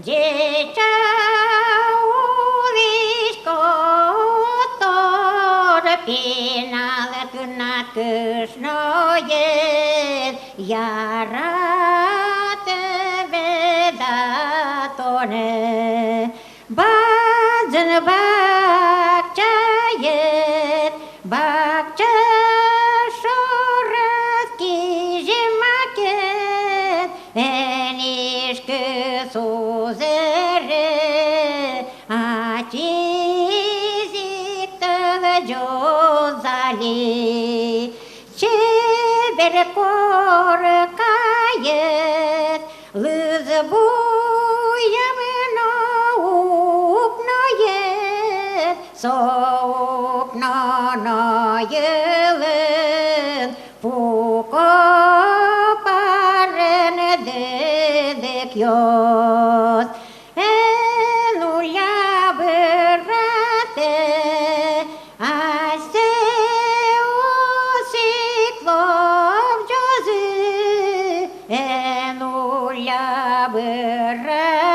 Dzieciaulis kotor pinale kynät kysnojet ja ratevedatone. Bazen bakçayet bakça şorat kijimaket enişkü suzere açizik tăjozali çeber korkayet lızbuyam nouk noyet soğuk noyelin pukoparın dedik yos enuya bırate ase usiklov jozi enuya bırate